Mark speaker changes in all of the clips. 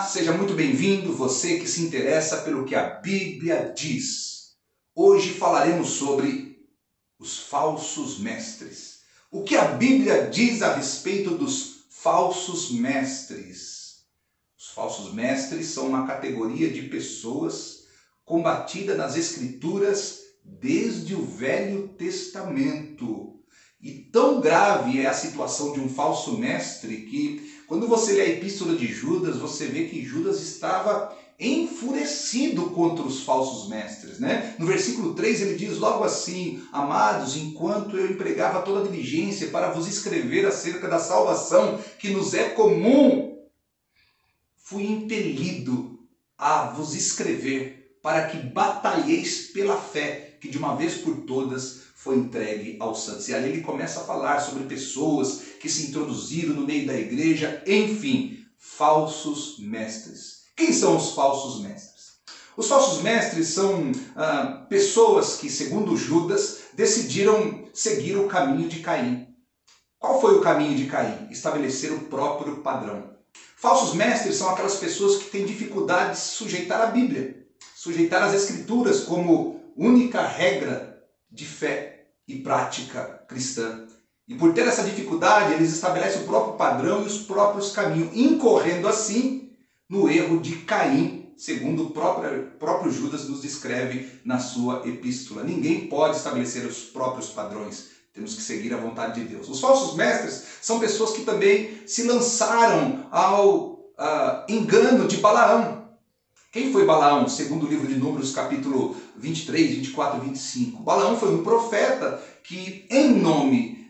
Speaker 1: seja muito bem-vindo, você que se interessa pelo que a Bíblia diz. Hoje falaremos sobre os falsos mestres. O que a Bíblia diz a respeito dos falsos mestres? Os falsos mestres são uma categoria de pessoas combatida nas Escrituras desde o Velho Testamento. E tão grave é a situação de um falso mestre que, quando você lê a Epístola de Judas, você vê que Judas estava enfurecido contra os falsos mestres, né? No versículo 3 ele diz logo assim: amados, enquanto eu empregava toda a diligência para vos escrever acerca da salvação que nos é comum, fui impelido a vos escrever para que batalheis pela fé, que de uma vez por todas foi entregue aos santos. E ali ele começa a falar sobre pessoas que se introduziram no meio da igreja, enfim, falsos mestres. Quem são os falsos mestres? Os falsos mestres são pessoas que, segundo Judas, decidiram seguir o caminho de Caim. Qual foi o caminho de Caim? Estabelecer o próprio padrão. Falsos mestres são aquelas pessoas que têm dificuldade de sujeitar a Bíblia, sujeitar as Escrituras como única regra de fé e prática cristã. E por ter essa dificuldade, eles estabelecem o próprio padrão e os próprios caminhos, incorrendo assim no erro de Caim, segundo o próprio Judas nos descreve na sua epístola. Ninguém pode estabelecer os próprios padrões. Temos que seguir a vontade de Deus. Os falsos mestres são pessoas que também se lançaram ao engano de Balaão. Quem foi Balaão? Segundo o livro de Números, capítulo 23, 24 e 25. Balaão foi um profeta que, em nome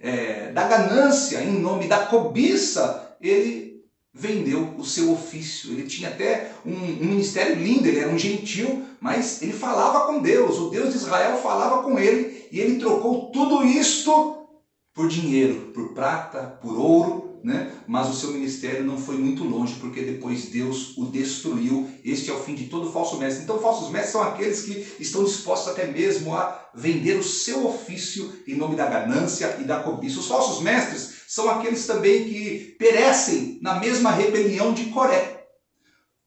Speaker 1: da ganância, em nome da cobiça, ele vendeu o seu ofício. Ele tinha até um ministério lindo, ele era um gentil, mas ele falava com Deus. O Deus de Israel falava com ele e ele trocou tudo isto por dinheiro, por prata, por ouro, né? Mas o seu ministério não foi muito longe, porque depois Deus o destruiu. Este é o fim de todo falso mestre. Então, falsos mestres são aqueles que estão dispostos até mesmo a vender o seu ofício em nome da ganância e da cobiça. Os falsos mestres são aqueles também que perecem na mesma rebelião de Coré.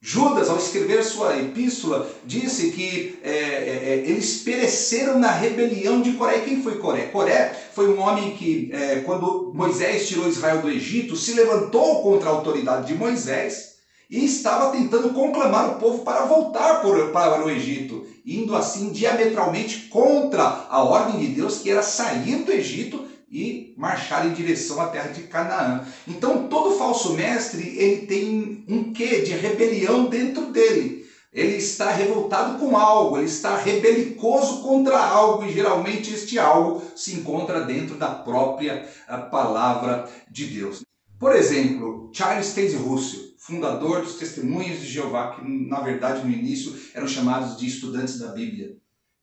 Speaker 1: Judas, ao escrever sua epístola, disse que eles pereceram na rebelião de Coré. Quem foi Coré? Coré foi um homem que, quando Moisés tirou Israel do Egito, se levantou contra a autoridade de Moisés e estava tentando conclamar o povo para voltar para o Egito, indo assim diametralmente contra a ordem de Deus, que era sair do Egito e marchar em direção à terra de Canaã. Então todo falso mestre ele tem um quê de rebelião dentro dele. Ele está revoltado com algo, ele está rebelicoso contra algo, e geralmente este algo se encontra dentro da própria palavra de Deus. Por exemplo, Charles Taze Russell, fundador dos Testemunhas de Jeová, que na verdade no início eram chamados de estudantes da Bíblia.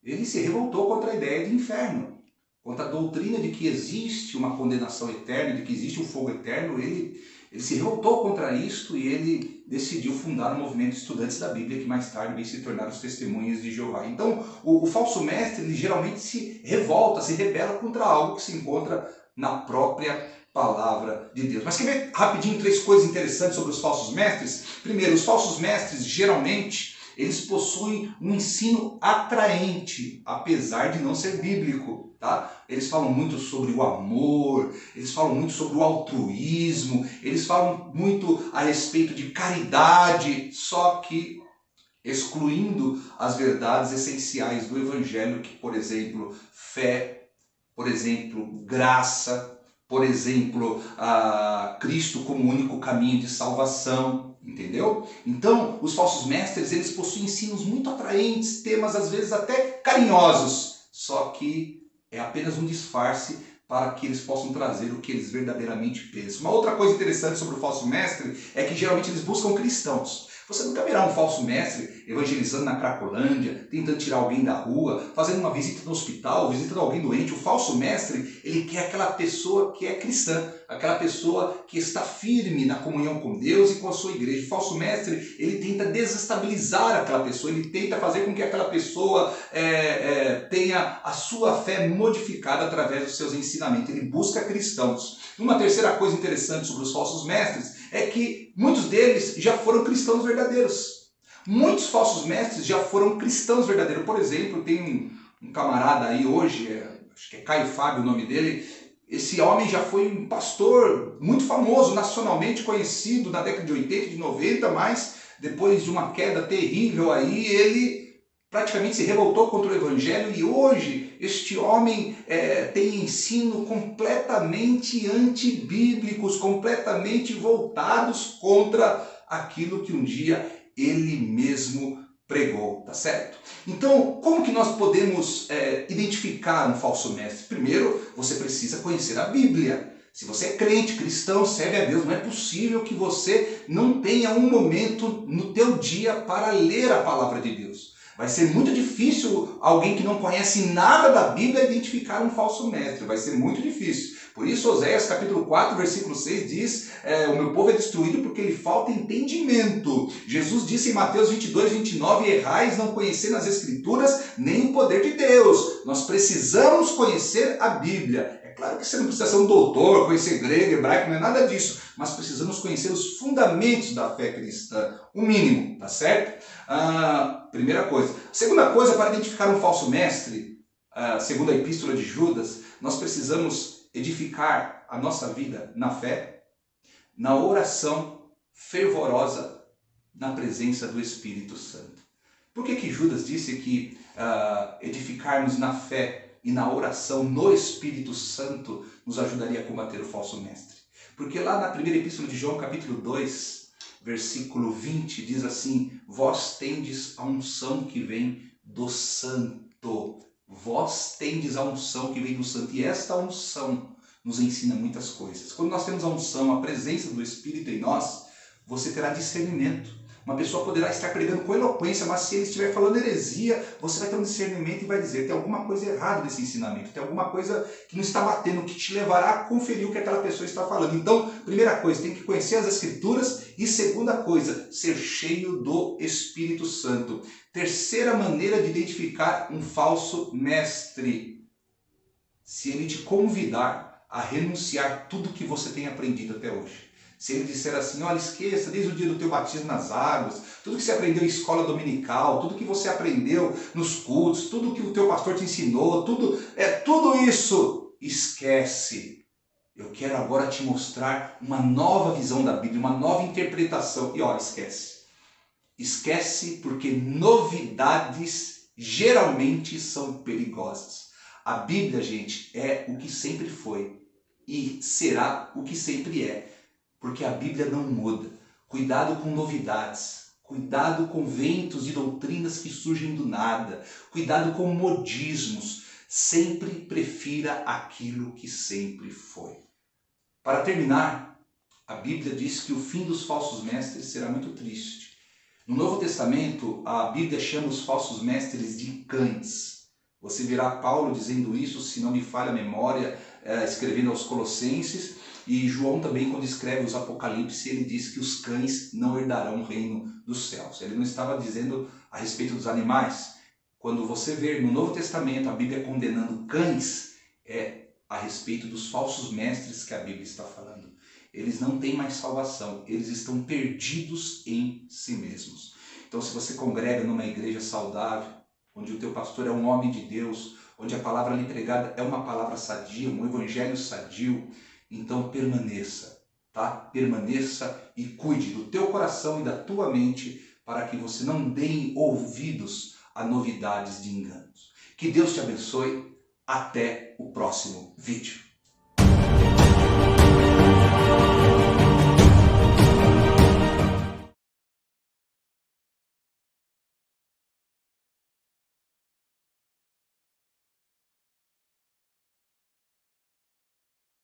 Speaker 1: Ele se revoltou contra a ideia de inferno, contra a doutrina de que existe uma condenação eterna, de que existe um fogo eterno. Ele se revoltou contra isto e ele decidiu fundar o movimento Estudantes da Bíblia, que mais tarde veio se tornar os Testemunhas de Jeová. Então, o falso mestre ele geralmente se revolta, se rebela contra algo que se encontra na própria palavra de Deus. Mas quer ver rapidinho 3 coisas interessantes sobre os falsos mestres? Primeiro, os falsos mestres geralmente eles possuem um ensino atraente, apesar de não ser bíblico. Tá? Eles falam muito sobre o amor, eles falam muito sobre o altruísmo, eles falam muito a respeito de caridade, só que excluindo as verdades essenciais do Evangelho, que, por exemplo, fé, por exemplo, graça, por exemplo, Cristo como único caminho de salvação. Entendeu? Então, os falsos mestres, eles possuem ensinos muito atraentes, temas às vezes até carinhosos, só que é apenas um disfarce para que eles possam trazer o que eles verdadeiramente pensam. Uma outra coisa interessante sobre o falso mestre é que geralmente eles buscam cristãos. Você nunca verá um falso mestre evangelizando na Cracolândia, tentando tirar alguém da rua, fazendo uma visita no hospital, visitando alguém doente. O falso mestre, ele quer aquela pessoa que é cristã, aquela pessoa que está firme na comunhão com Deus e com a sua igreja. O falso mestre, ele tenta desestabilizar aquela pessoa, ele tenta fazer com que aquela pessoa tenha a sua fé modificada através dos seus ensinamentos. Ele busca cristãos. Uma terceira coisa interessante sobre os falsos mestres é que muitos deles já foram cristãos verdadeiros. Muitos falsos mestres já foram cristãos verdadeiros. Por exemplo, tem um camarada aí hoje, acho que é Caio Fábio o nome dele. Esse homem já foi um pastor muito famoso, nacionalmente conhecido na década de 80, de 90, mas depois de uma queda terrível aí, ele praticamente se revoltou contra o evangelho e hoje este homem tem ensino completamente antibíblicos, completamente voltados contra aquilo que um dia ele mesmo pregou, tá certo? Então, como que nós podemos identificar um falso mestre? Primeiro, você precisa conhecer a Bíblia. Se você é crente, cristão, serve a Deus, não é possível que você não tenha um momento no teu dia para ler a palavra de Deus. Vai ser muito difícil alguém que não conhece nada da Bíblia identificar um falso mestre. Vai ser muito difícil. Por isso, Oséias capítulo 4, versículo 6 diz: o meu povo é destruído porque lhe falta entendimento. Jesus disse em Mateus 22, 29, errais não conhecendo as Escrituras nem o poder de Deus. Nós precisamos conhecer a Bíblia. É claro que você não precisa ser um doutor, conhecer grego, hebraico, não é nada disso. Mas precisamos conhecer os fundamentos da fé cristã, o mínimo, tá certo? Primeira coisa. Segunda coisa, para identificar um falso mestre, segundo a epístola de Judas, nós precisamos edificar a nossa vida na fé, na oração fervorosa, na presença do Espírito Santo. Por que Judas disse que edificarmos na fé e na oração no Espírito Santo nos ajudaria a combater o falso mestre? Porque lá na primeira epístola de João, capítulo 2, versículo 20, diz assim: vós tendes a unção que vem do Santo. Vós tendes a unção que vem do Santo. E esta unção nos ensina muitas coisas. Quando nós temos a unção, a presença do Espírito em nós, você terá discernimento. Uma pessoa poderá estar pregando com eloquência, mas se ele estiver falando heresia, você vai ter um discernimento e vai dizer: tem alguma coisa errada nesse ensinamento, tem alguma coisa que não está batendo, que te levará a conferir o que aquela pessoa está falando. Então, primeira coisa, tem que conhecer as Escrituras, e segunda coisa, ser cheio do Espírito Santo. Terceira maneira de identificar um falso mestre: se ele te convidar a renunciar tudo que você tem aprendido até hoje. Se ele disser assim: olha, esqueça desde o dia do teu batismo nas águas, tudo que você aprendeu em escola dominical, tudo que você aprendeu nos cultos, tudo que o teu pastor te ensinou, tudo isso, esquece. Eu quero agora te mostrar uma nova visão da Bíblia, uma nova interpretação. E olha, esquece. Esquece, porque novidades geralmente são perigosas. A Bíblia, gente, é o que sempre foi e será o que sempre é. Porque a Bíblia não muda. Cuidado com novidades. Cuidado com ventos de doutrinas que surgem do nada. Cuidado com modismos. Sempre prefira aquilo que sempre foi. Para terminar, a Bíblia diz que o fim dos falsos mestres será muito triste. No Novo Testamento, a Bíblia chama os falsos mestres de cães. Você verá Paulo dizendo isso, se não me falha a memória, escrevendo aos Colossenses. E João também, quando escreve os Apocalipse, ele diz que os cães não herdarão o reino dos céus. Ele não estava dizendo a respeito dos animais. Quando você vê no Novo Testamento a Bíblia condenando cães, é a respeito dos falsos mestres que a Bíblia está falando. Eles não têm mais salvação, eles estão perdidos em si mesmos. Então, se você congrega numa igreja saudável, onde o teu pastor é um homem de Deus, onde a palavra ali pregada é uma palavra sadia, um evangelho sadio, então permaneça, tá? Permaneça e cuide do teu coração e da tua mente para que você não dê ouvidos a novidades de enganos. Que Deus te abençoe. Até o próximo vídeo.